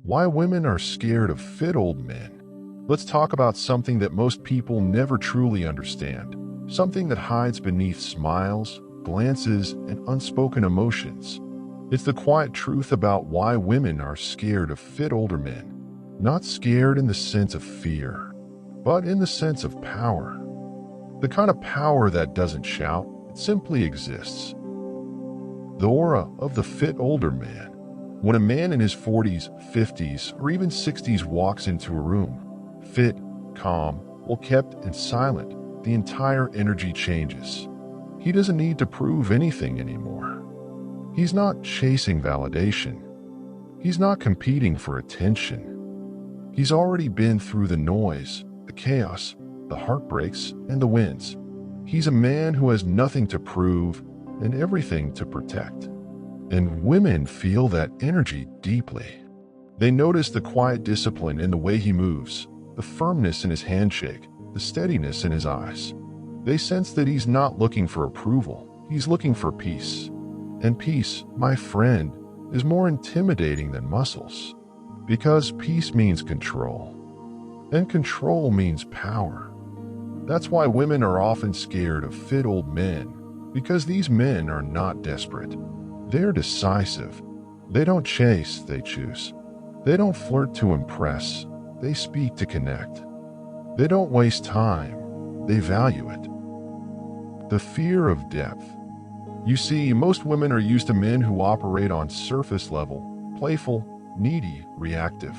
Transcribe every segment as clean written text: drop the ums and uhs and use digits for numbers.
Why women are scared of fit old men. Let's talk about something that most people never truly understand. Something that hides beneath smiles, glances, and unspoken emotions. It's the quiet truth about why women are scared of fit older men. Not scared in the sense of fear, but in the sense of power. The kind of power that doesn't shout, it simply exists. The aura of the fit older man. When a man in his 40s, 50s, or even 60s walks into a room, fit, calm, well-kept, and silent, the entire energy changes. He doesn't need to prove anything anymore. He's not chasing validation. He's not competing for attention. He's already been through the noise, the chaos, the heartbreaks, and the wins. He's a man who has nothing to prove and everything to protect. And women feel that energy deeply. They notice the quiet discipline in the way he moves, the firmness in his handshake, the steadiness in his eyes. They sense that he's not looking for approval, he's looking for peace. And peace, my friend, is more intimidating than muscles. Because peace means control. And control means power. That's why women are often scared of fit old men, because these men are not desperate. They're decisive. They don't chase, they choose. They don't flirt to impress, they speak to connect. They don't waste time, they value it. The fear of depth. You see, most women are used to men who operate on surface level, playful, needy, reactive.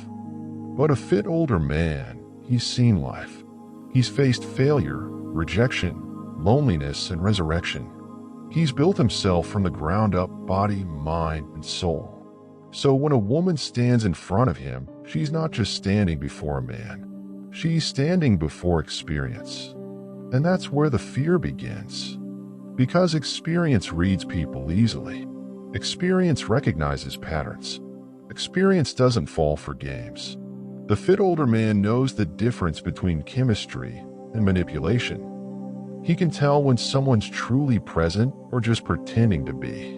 But a fit older man, he's seen life. He's faced failure, rejection, loneliness, and resurrection. He's built himself from the ground up, body, mind, and soul. So when a woman stands in front of him, she's not just standing before a man. She's standing before experience. And that's where the fear begins. Because experience reads people easily. Experience recognizes patterns. Experience doesn't fall for games. The fit older man knows the difference between chemistry and manipulation. He can tell when someone's truly present or just pretending to be.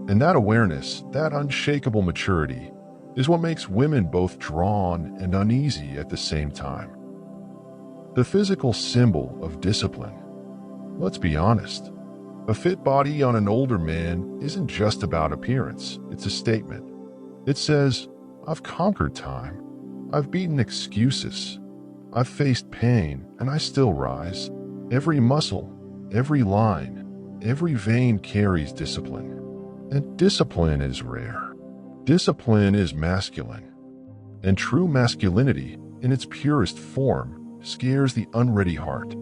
And that awareness, that unshakable maturity, is what makes women both drawn and uneasy at the same time. The physical symbol of discipline. Let's be honest. A fit body on an older man isn't just about appearance, it's a statement. It says, I've conquered time. I've beaten excuses. I've faced pain, and I still rise. Every muscle, every line, every vein carries discipline. And discipline is rare. Discipline is masculine. And true masculinity, in its purest form, scares the unready heart.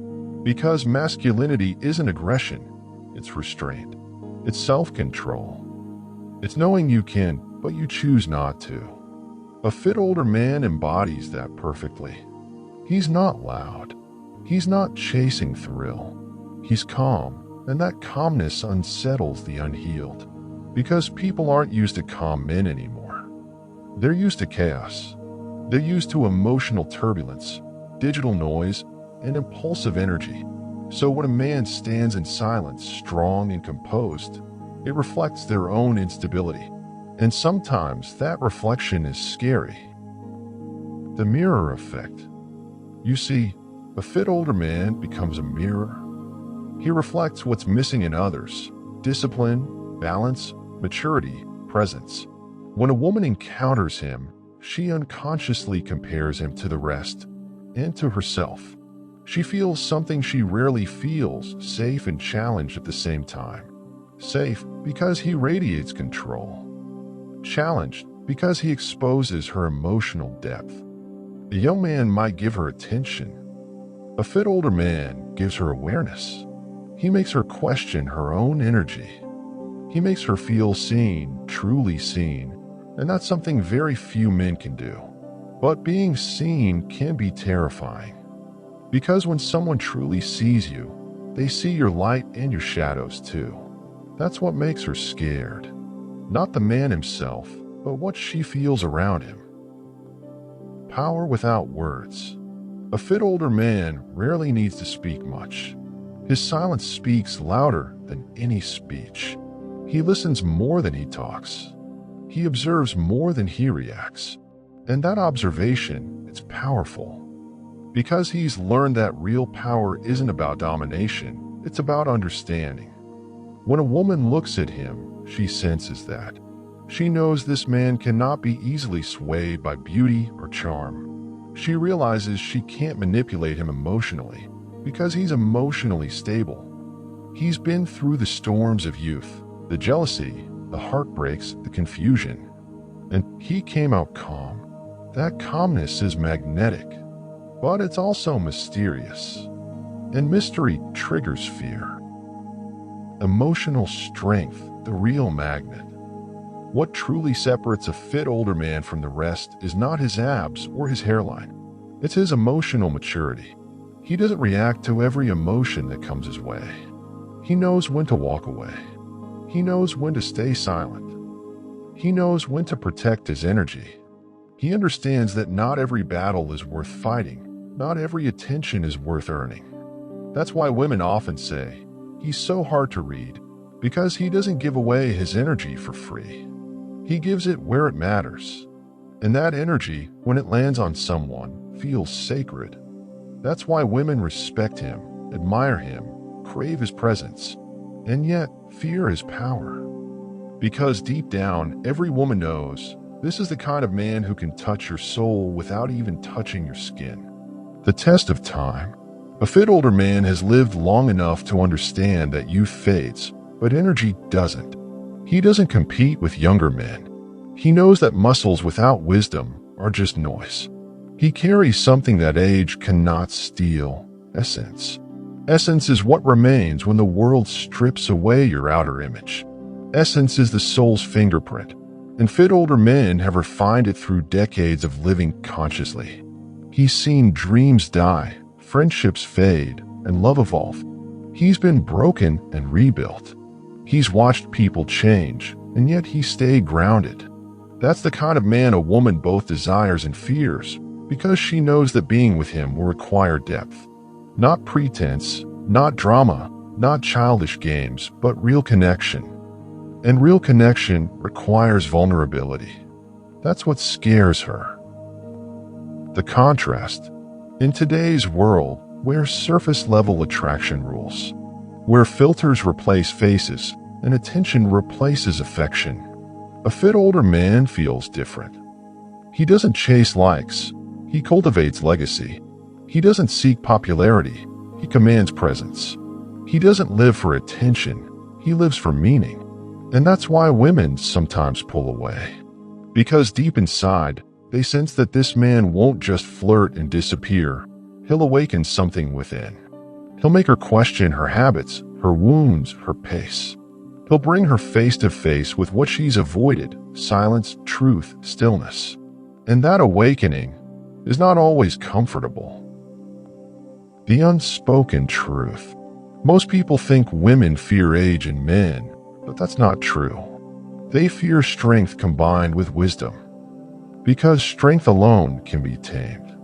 Because masculinity isn't aggression, it's restraint. It's self-control. It's knowing you can, but you choose not to. A fit older man embodies that perfectly. He's not loud. He's not chasing thrill. He's calm, and that calmness unsettles the unhealed. Because people aren't used to calm men anymore. They're used to chaos. They're used to emotional turbulence, digital noise, and impulsive energy. So when a man stands in silence, strong and composed, it reflects their own instability. And sometimes that reflection is scary. The mirror effect. You see, a fit older man becomes a mirror. He reflects what's missing in others: discipline, balance, maturity, presence. When a woman encounters him, she unconsciously compares him to the rest and to herself. She feels something she rarely feels, safe and challenged at the same time. Safe because he radiates control. Challenged because he exposes her emotional depth. A young man might give her attention. A fit older man gives her awareness. He makes her question her own energy. He makes her feel seen, truly seen, and that's something very few men can do. But being seen can be terrifying. Because when someone truly sees you, they see your light and your shadows too. That's what makes her scared. Not the man himself, but what she feels around him. Power without words. A fit older man rarely needs to speak much. His silence speaks louder than any speech. He listens more than he talks. He observes more than he reacts. And that observation, it's powerful. Because he's learned that real power isn't about domination, it's about understanding. When a woman looks at him, she senses that. She knows this man cannot be easily swayed by beauty or charm. She realizes she can't manipulate him emotionally because he's emotionally stable. He's been through the storms of youth, the jealousy, the heartbreaks, the confusion, and he came out calm. That calmness is magnetic, but it's also mysterious. And mystery triggers fear. Emotional strength, the real magnet. What truly separates a fit older man from the rest is not his abs or his hairline. It's his emotional maturity. He doesn't react to every emotion that comes his way. He knows when to walk away. He knows when to stay silent. He knows when to protect his energy. He understands that not every battle is worth fighting. Not every attention is worth earning. That's why women often say, he's so hard to read, because he doesn't give away his energy for free. He gives it where it matters. And that energy, when it lands on someone, feels sacred. That's why women respect him, admire him, crave his presence, and yet fear his power. Because deep down, every woman knows this is the kind of man who can touch your soul without even touching your skin. The test of time. A fit older man has lived long enough to understand that youth fades, but energy doesn't. He doesn't compete with younger men. He knows that muscles without wisdom are just noise. He carries something that age cannot steal: essence. Essence is what remains when the world strips away your outer image. Essence is the soul's fingerprint, and fit older men have refined it through decades of living consciously. He's seen dreams die, friendships fade, and love evolve. He's been broken and rebuilt. He's watched people change, and yet he stayed grounded. That's the kind of man a woman both desires and fears, because she knows that being with him will require depth. Not pretense, not drama, not childish games, but real connection. And real connection requires vulnerability. That's what scares her. The contrast. In today's world, where surface-level attraction rules, where filters replace faces and attention replaces affection, a fit older man feels different. He doesn't chase likes. He cultivates legacy. He doesn't seek popularity. He commands presence. He doesn't live for attention. He lives for meaning. And that's why women sometimes pull away. Because deep inside, they sense that this man won't just flirt and disappear. He'll awaken something within. He'll make her question her habits, her wounds, her pace. He'll bring her face to face with what she's avoided: silence, truth, stillness. And that awakening is not always comfortable. The unspoken truth. Most people think women fear age in men, but that's not true. They fear strength combined with wisdom. Because strength alone can be tamed.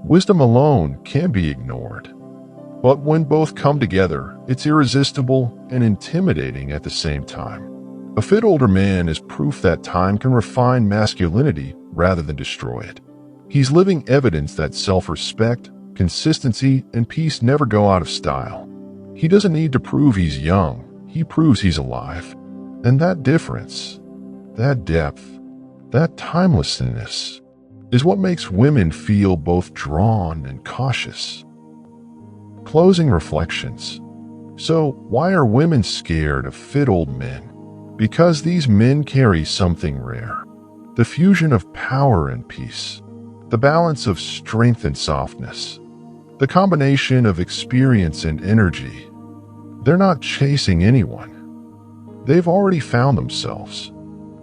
Wisdom alone can be ignored. But when both come together, it's irresistible and intimidating at the same time. A fit older man is proof that time can refine masculinity rather than destroy it. He's living evidence that self-respect, consistency, and peace never go out of style. He doesn't need to prove he's young. He proves he's alive. And that difference, that depth, that timelessness is what makes women feel both drawn and cautious. Closing reflections. So, why are women scared of fit old men? Because these men carry something rare. The fusion of power and peace. The balance of strength and softness. The combination of experience and energy. They're not chasing anyone. They've already found themselves.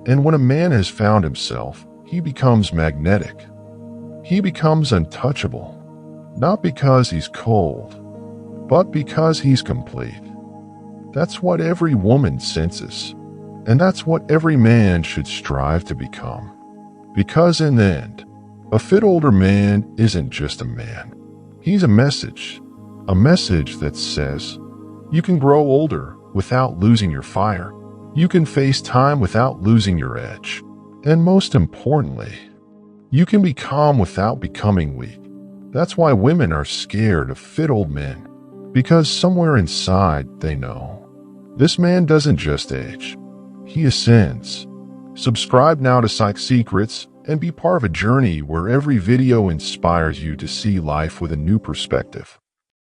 And when a man has found himself, he becomes magnetic. He becomes untouchable. Not because he's cold, but because he's complete. That's what every woman senses. And that's what every man should strive to become. Because in the end, a fit older man isn't just a man. He's a message that says, you can grow older without losing your fire. You can face time without losing your edge. And most importantly, You can be calm without becoming weak. That's why women are scared of fit old men, because somewhere inside they know. This man doesn't just age, he ascends. Subscribe now to Psych Secrets and be part of a journey where every video inspires you to see life with a new perspective.